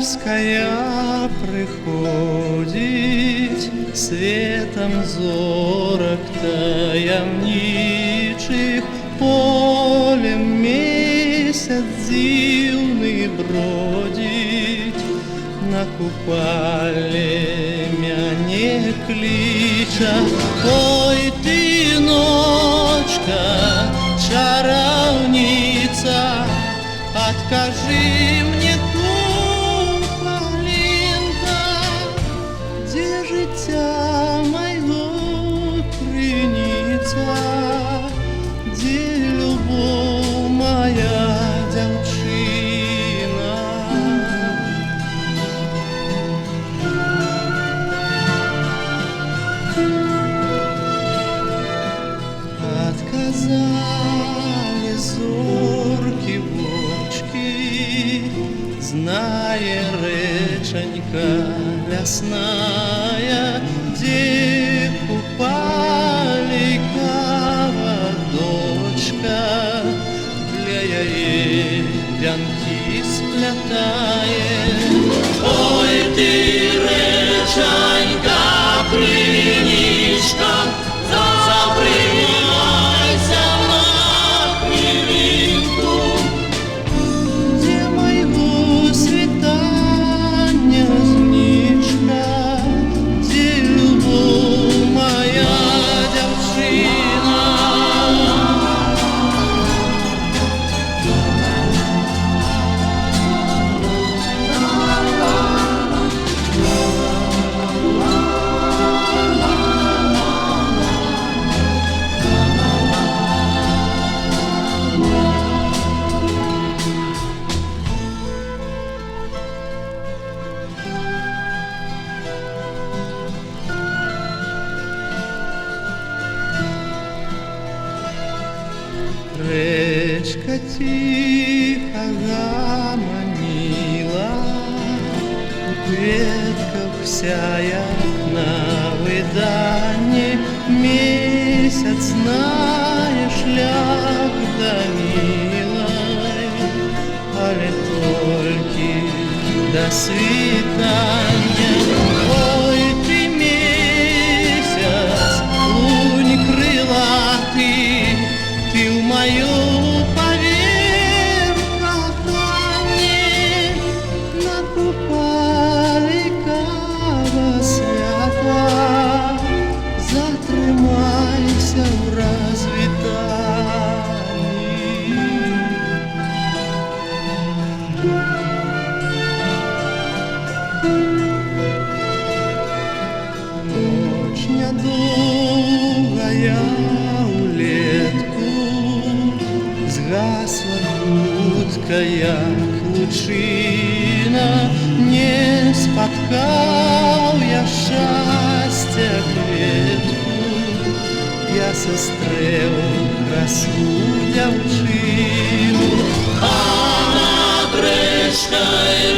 яская приходить, светом зорок таямничих, полем месяц дивный бродить, на купале мяне клича. Ой, ты, ночка, чаровница, откажи мне тут, Полинка, где життя моего криниця, где любов моя дівчина. Отказали зорки в очки, знає реченька лясная, где купаликова дочка для яе вянки сплетає. Ой, ты, реченька, криничка, запрягайся на хвилинку, где моего свидания зничка, где любовь моя дівчина. Речка тихо гомонила, ветка вся як на виданні, месяц знає шлях до милой, але тільки до світання. Ой, ты, месяц, лунь крилатый, ты в мою поверхание, на купале кава свята, затримайся в развітанні. Ночь недолгая улетку, згасла хутка, як лучина, не спаткав я щастя кветку, я сострел красу дівчину. А над речкою